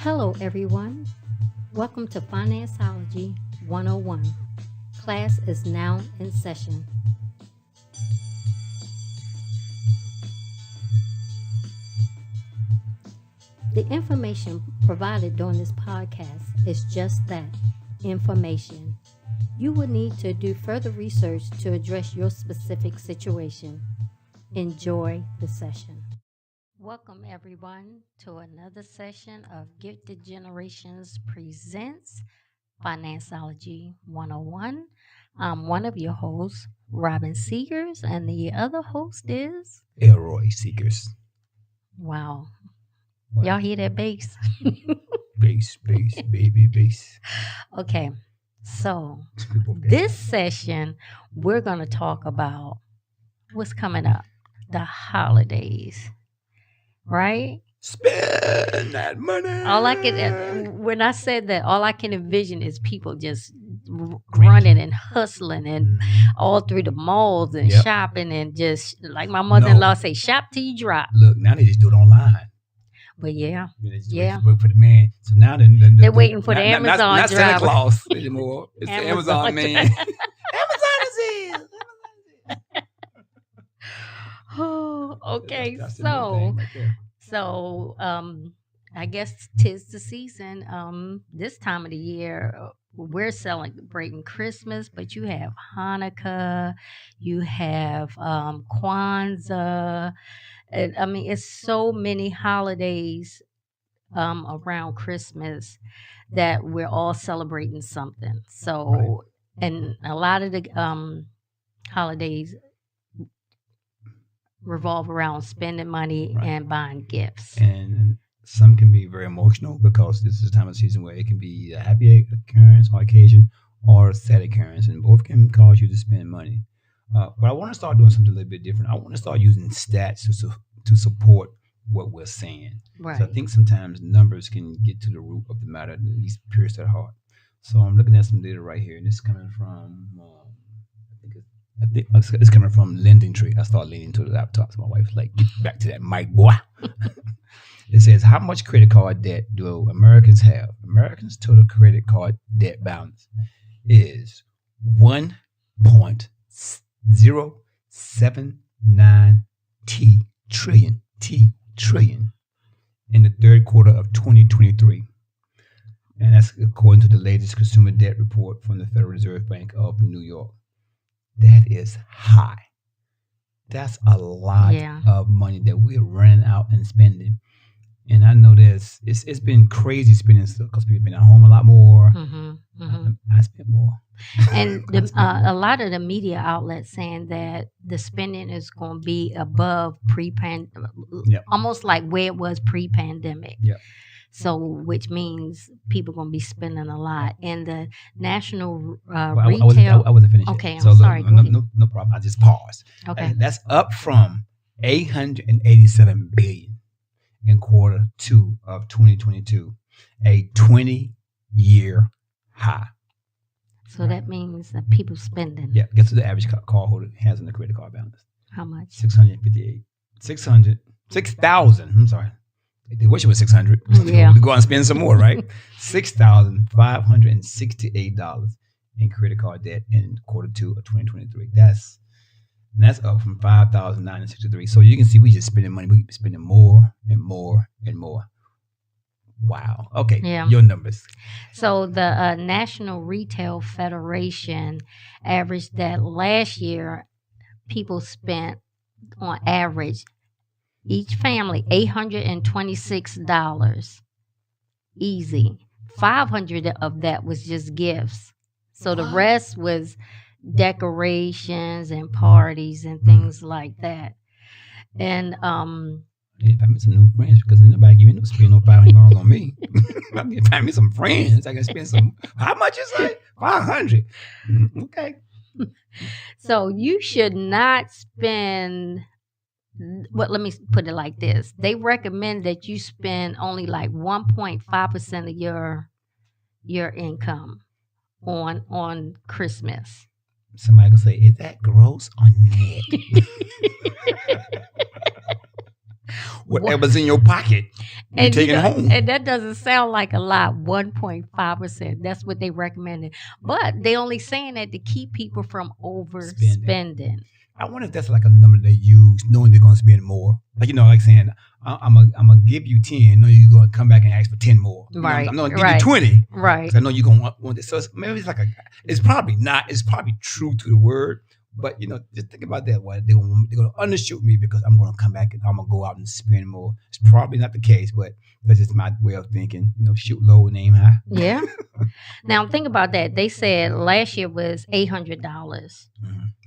Hello, everyone. Welcome to FinanceOlogy 101. Class is now in session. The information provided during this podcast is just that, information. You will need to do further research to address your specific situation. Enjoy the session. Welcome, everyone, to another session of Gifted Generations Presents FinanceOlogy 101. I'm one of your hosts, Robin Seegers, and the other host is Elroy Seekers. Wow. What? Y'all hear that bass? Bass, baby, bass. Okay, so this session, we're going to talk about what's coming up, the holidays, right? Spend that money. All I can, when I said that, all I can envision is people just running and hustling and all through the malls and shopping and just like my mother-in-law say, shop till you drop. Look, now they just do it online. But yeah. Wait for the man. So now they're waiting for the Amazon not driver. Santa Claus anymore. It's the Amazon man. Amazon is here. Oh, okay. That's right So I guess 'tis the season. This time of the year, we're celebrating Christmas, but you have Hanukkah, you have Kwanzaa. I mean, it's so many holidays around Christmas that we're all celebrating something. So, and a lot of the holidays revolve around spending money and buying gifts. And some can be very emotional because this is a time of season where it can be a happy occurrence or occasion or a sad occurrence, and both can cause you to spend money. But I want to start doing something a little bit different. I want to start using stats to support what we're saying. Right. So I think sometimes numbers can get to the root of the matter, at least pierce that heart. So I'm looking at some data right here, and this is coming from, I think it's coming from Lending Tree. I start leaning to the laptop, so my wife's like, get back to that mic, boy. It says, how much credit card debt do Americans have? Americans' total credit card debt balance is $1.079 trillion in the third quarter of 2023. And that's according to the latest consumer debt report from the Federal Reserve Bank of New York. That is high. That's a lot of money that we're running out and spending. And I know it's been crazy spending stuff because people have been at home a lot more. I spent more. And a lot of the media outlets saying that the spending is going to be above pre-pandemic, almost like where it was pre-pandemic. Yeah. So, which means people are going to be spending a lot. And the national retail... I wasn't finished. Okay, so I'm sorry. No problem. I just paused. Okay. That's up from $887 billion in quarter 2 of 2022, a 20-year high. So that means that people spending. Yeah. Guess what the average card holder has in the credit card balance? How much? 6,000. I'm sorry. They wish it was 600. Yeah. To go out and spend some more, right? $6,568 in credit card debt in quarter 2 of 2023. That's up from $5,963. So you can see we just spending money. We spending more and more and more. Wow. Okay. Yeah. Your numbers. So the National Retail Federation averaged that last year people spent on average each family $826 easy. 500 of that was just gifts. So the rest was decorations and parties and things like that. And if I meet some new friends, because nobody give me no spend no $500 on me. If I meet some friends, I can spend some. How much is it? $500. Okay. So you should not spend. Well, let me put it like this. They recommend that you spend only like 1.5% of your income on Christmas. Somebody can say, is that gross or net? whatever's in your pocket, you take it home. And that doesn't sound like a lot, 1.5%. That's what they recommended. But they only saying that to keep people from overspending. I wonder if that's like a number they use, knowing they're going to spend more. Like, like saying, I'm gonna give you 10. No, you're going to come back and ask for 10 more. Right. I'm going to give you 20. Right. Because I know you're going to want this. So maybe it's like it's probably not. It's probably true to the word. But, just think about that. They're going to undershoot me because I'm going to come back and I'm going to go out and spend more. It's probably not the case, but that's just my way of thinking. Shoot low and aim high. Yeah. Now, think about that. They said last year was $800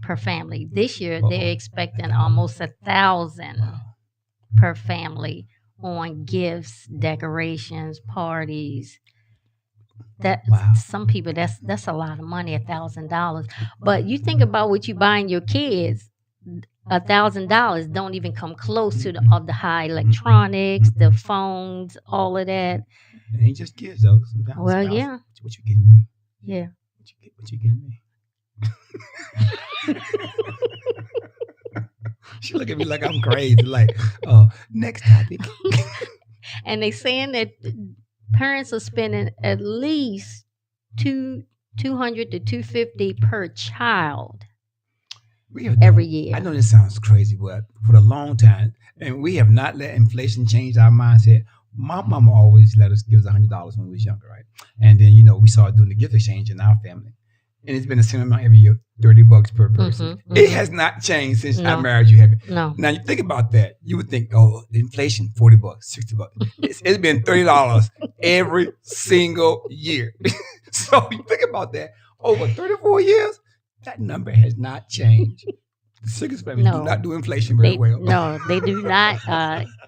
per family. This year, they're expecting almost $1,000 per family on gifts, decorations, parties. Some people that's a lot of money, $1,000. But you think about what you buying your kids, $1,000 don't even come close to the high electronics, the phones, all of that. It ain't just kids though. Sometimes well, yeah. What you getting me? Yeah. What you getting me? She look at me like I'm crazy. Like, next topic. And they saying that parents are spending at least $200 to $250 per child every year. I know this sounds crazy, but for a long time, and we have not let inflation change our mindset. My mama always let us give us $100 when we was younger, right? And then we started doing the gift exchange in our family, and it's been the same amount every year, $30 per person. It has not changed since I married you. No. Now you think about that, you would think, inflation, $40, $60. It's been $30 every single year. So you think about that over 34 years, that number has not changed. The Siggers family do not do inflation very well. No, they do not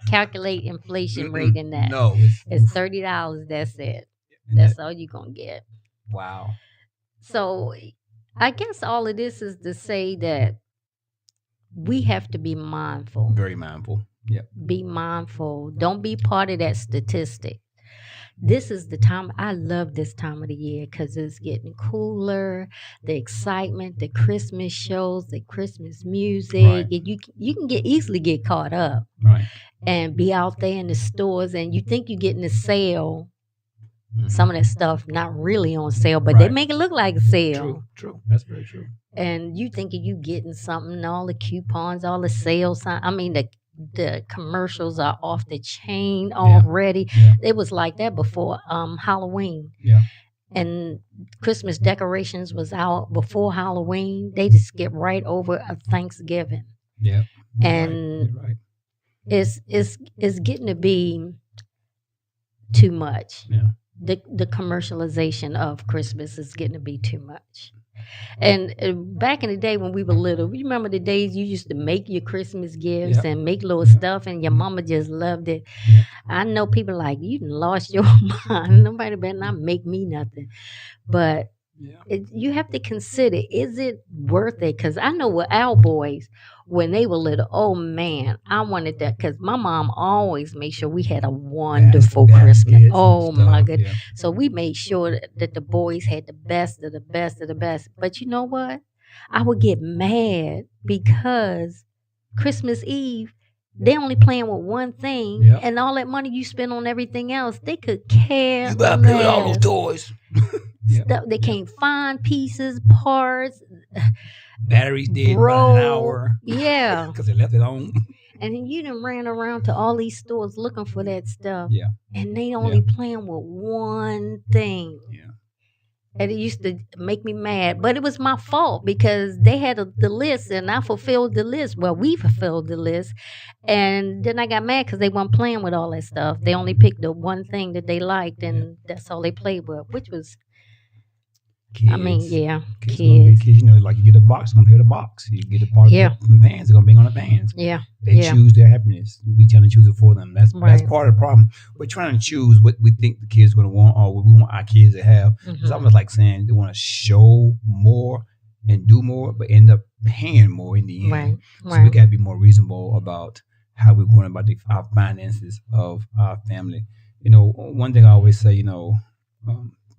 calculate inflation rate in that. No, it's $30. That's it. That's all you're gonna get. Wow. So I guess all of this is to say that we have to be mindful. Very mindful. Yeah. Be mindful. Don't be part of that statistic. This is the time. I love this time of the year because it's getting cooler. The excitement, the Christmas shows, the Christmas music. Right. You can easily get caught up. Right. And be out there in the stores, and you think you're getting a sale. Some of that stuff not really on sale, but they make it look like a sale. True. That's very true. And you thinking you getting something, all the coupons, all the sales. I mean, the commercials are off the chain already. Yeah. It was like that before Halloween. Yeah. And Christmas decorations was out before Halloween. They just skip right over Thanksgiving. Yeah. And right. It's getting to be too much. Yeah. The commercialization of Christmas is getting to be too much. And back in the day when we were little, you remember the days you used to make your Christmas gifts and make little stuff, and your mama just loved it. Yeah. I know people like, you done lost your mind. Nobody better not make me nothing. But you have to consider, is it worth it? Because I know with our boys, when they were little, oh man, I wanted that because my mom always made sure we had a wonderful Christmas. Oh my goodness. Yeah. So we made sure that the boys had the best of the best of the best. But you know what? I would get mad because Christmas Eve, they only playing with one thing, and all that money you spend on everything else, they could care. You gotta play with all those toys. Stuff they can't find pieces, parts. Batteries dead running an hour. Yeah. Because they left it on. And then you done ran around to all these stores looking for that stuff. Yeah. And they only playing with one thing. Yeah. And it used to make me mad. But it was my fault because they had the list and I fulfilled the list. Well, we fulfilled the list. And then I got mad because they weren't playing with all that stuff. They only picked the one thing that they liked and that's all they played with, which was... Kids. I mean, kids. You know, like you get a box, gonna play with a box. You get a part of the pans, they're gonna bring on the pans. Yeah. They choose their happiness. We trying to choose it for them. That's part of the problem. We're trying to choose what we think the kids are gonna want or what we want our kids to have. It's almost like saying they want to show more and do more, but end up paying more in the end. Right. So we gotta be more reasonable about how we're going about our finances of our family. You know, one thing I always say,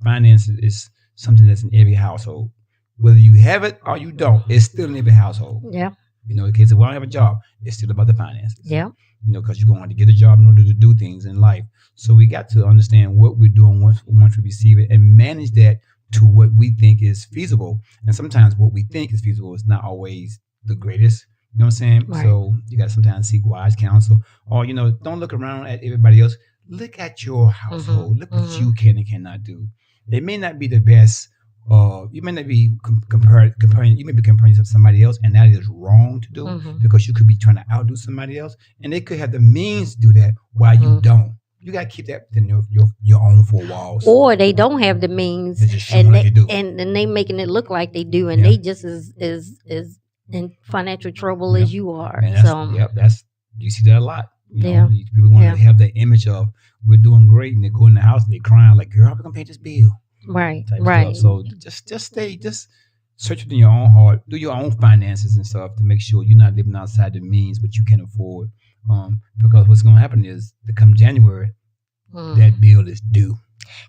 finances is something that's in every household. Whether you have it or you don't, it's still in every household. Yeah. You know, in case if I don't have a job, it's still about the finances. Yeah. You know, because you're going to get a job in order to do things in life. So we got to understand what we're doing once we receive it and manage that to what we think is feasible. And sometimes what we think is feasible is not always the greatest. You know what I'm saying? Right. So you got to sometimes seek wise counsel, or you know, don't look around at everybody else. Look at your household. Look what you can and cannot do. It may not be the best. You may not be comparing. You may be comparing yourself to somebody else, and that is wrong to do because you could be trying to outdo somebody else, and they could have the means to do that while you don't. You gotta keep that within your own four walls. Or they don't have the means, and they do, and they making it look like they do, and they just is in financial trouble as you are. And that's you see that a lot. You know, people want to have that image of we're doing great, and they go in the house and they crying like, "Girl, how we gonna pay this bill?" Right. So just search within your own heart, do your own finances and stuff to make sure you're not living outside the means what you can afford. Because what's going to happen is to come January, that bill is due.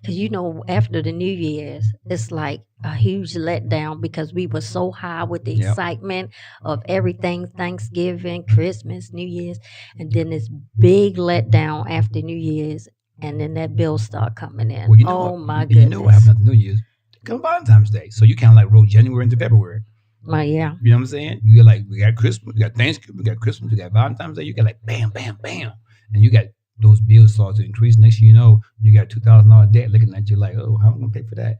Because you know, after the New Year's, it's like a huge letdown because we were so high with the excitement of everything, Thanksgiving, Christmas, New Year's, and then this big letdown after New Year's. And then that bill start coming in. Well, you know my goodness. You know what happened after New Year's? Come Valentine's Day. So you kind of like roll January into February. Yeah. You know what I'm saying? You got like, we got Christmas, we got Thanksgiving, we got Christmas, we got Valentine's Day. You got like bam, bam, bam. And you got those bills start to increase. Next thing you know, you got $2,000 debt looking at you like, oh, how am I going to pay for that?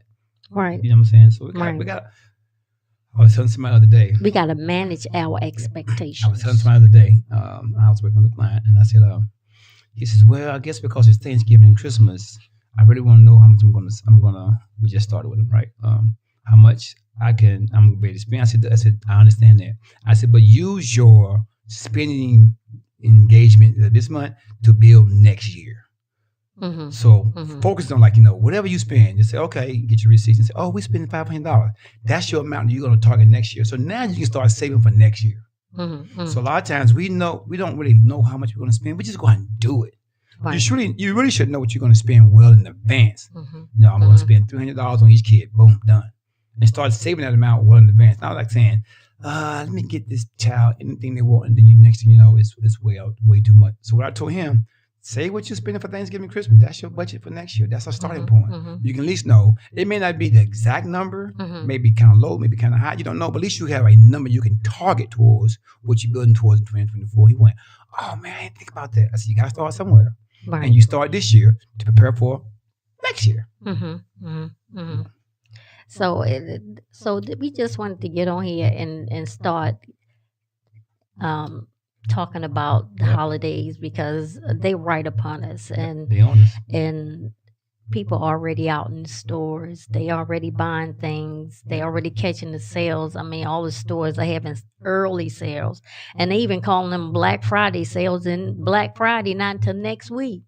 Right. You know what I'm saying? So we got I was telling somebody the other day. We got to manage our expectations. I was telling somebody the other day, I was working with a client, and I said, he says, well, I guess because it's Thanksgiving and Christmas, I really want to know how much we just started with him, right? How much I'm going to be able to spend. I said, I understand that. I said, but use your spending engagement this month to build next year. So focus on whatever you spend, just say, okay, get your receipts and say, oh, we spending $500. That's your amount that you're going to target next year. So now you can start saving for next year. So a lot of times we don't really know how much we're going to spend. We just go ahead and do it. Right. You really should know what you're going to spend well in advance. I'm going to spend $300 on each kid. Boom, done. And start saving that amount well in advance. Not like saying, let me get this child anything they want, and then next thing you know, it's way too much. So what I told him, say what you're spending for Thanksgiving, Christmas. That's your budget for next year. That's our starting point. You can at least know. It may not be the exact number, maybe kind of low, maybe kind of high. You don't know, but at least you have a number you can target towards what you're building towards in 2024. He went, oh man, I didn't think about that. I said, you got to start somewhere. Right. And you start this year to prepare for next year. So we just wanted to get on here and start talking about the holidays because they right upon us, and people are already out in the stores. They already buying things. They already catching the sales. I mean, all the stores are having early sales, and they even calling them Black Friday sales. And Black Friday not until next week,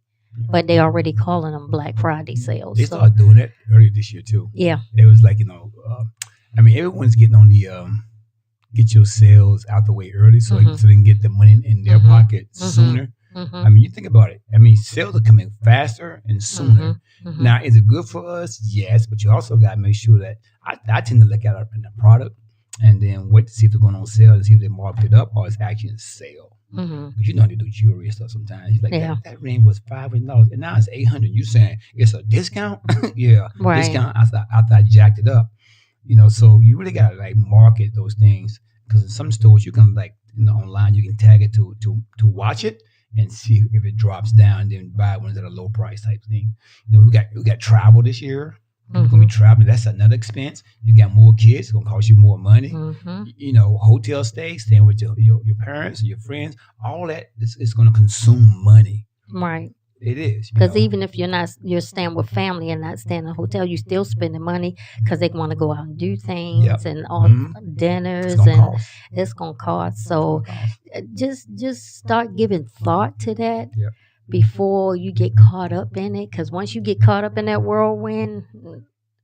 but they already calling them Black Friday sales. They started doing that earlier this year too. Yeah, it was like everyone's getting on the get your sales out the way early so they can get the money in their pocket sooner. I mean, you think about it. I mean, sales are coming faster and sooner. Now, is it good for us? Yes, but you also got to make sure that I tend to look at the product and then wait to see if they're going on sale and see if they marked it up or it's actually in sale. Because you know how to do jewelry and stuff sometimes. He's like, that ring was $500 and now it's $800. You saying it's a discount? Yeah, right. Discount after I jacked it up. So you really got to market those things, because in some stores you can online you can tag it to watch it and see if it drops down, and then buy ones at a low price type thing. We got travel this year. You're gonna be traveling. That's another expense. You got more kids. It's gonna cost you more money. Hotel stays, staying with your parents and your friends. All that is gonna consume money. Right. It is. Because even if you're staying with family and not staying in a hotel, you're still spending money because they want to go out and do things and all dinners, it's gonna cost. So just start giving thought to that before you get caught up in it. Because once you get caught up in that whirlwind,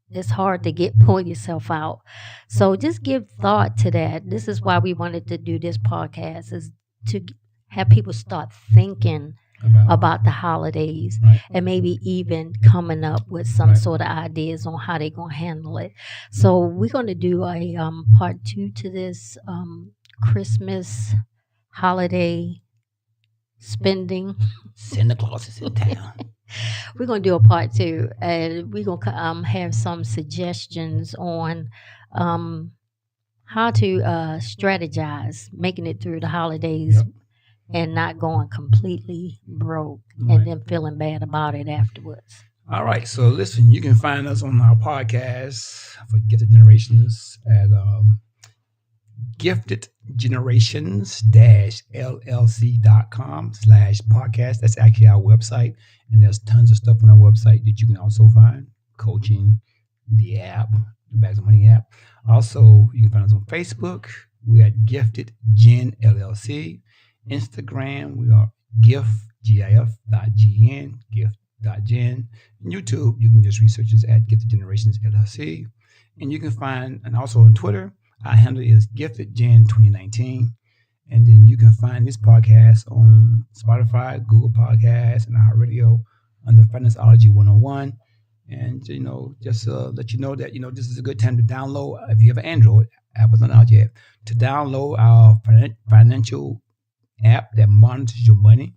it's hard to pull yourself out. So just give thought to that. This is why we wanted to do this podcast, is to have people start thinking about the holidays, and maybe even coming up with some sort of ideas on how they're going to handle it. So we're going to do a part 2 to this Christmas holiday spending. Santa Claus is in town. We're going to do a part 2, and we're going to have some suggestions on how to strategize making it through the holidays. Yep. And not going completely broke Right. and then feeling bad about it afterwards. All right. So listen, you can find us on our podcast for Gifted Generations at giftedgenerations-llc.com/podcast. That's actually our website. And there's tons of stuff on our website that you can also find. Coaching, the app, the Bags of Money app. Also, you can find us on Facebook. We're at Gifted Gen LLC. Instagram, we are gif.gn, gift.gen. YouTube, you can just research us at Gifted Generations LLC. And you can find, and also on Twitter, our handle is GiftedGen2019. And then you can find this podcast on Spotify, Google Podcasts, and iHeartRadio under FinanceOlogy 101. And, just let you know that, this is a good time to download, if you have an Android, Apple's not out yet, to download our financial app that monitors your money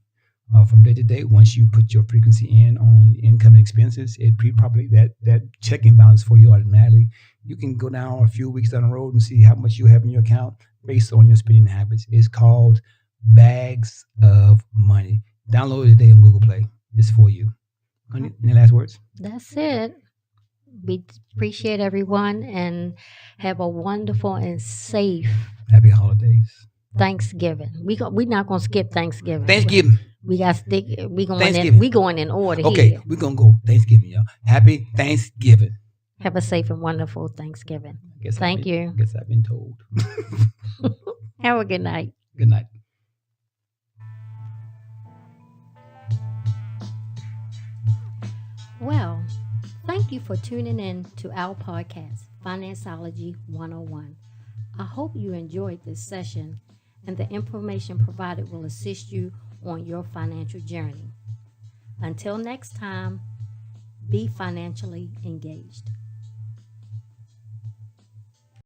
from day to day. Once you put your frequency in on income and expenses, it pre-populates that checking balance for you automatically. You can go down a few weeks down the road and see how much you have in your account based on your spending habits. It's called Bags of Money. Download it today on Google Play. It's for you. Any last words? That's it. We appreciate everyone and have a wonderful and safe Happy holidays. Thanksgiving. We're not gonna skip Thanksgiving. Thanksgiving. We got stick. We Thanksgiving. going in order. Okay, here. we're gonna go Thanksgiving, y'all. Happy Thanksgiving. Have a safe and wonderful Thanksgiving. Thank you. I guess I've been told. Have a good night. Good night. Well, thank you for tuning in to our podcast, FinanceOlogy 101. I hope you enjoyed this session and the information provided will assist you on your financial journey. Until next time, be financially engaged.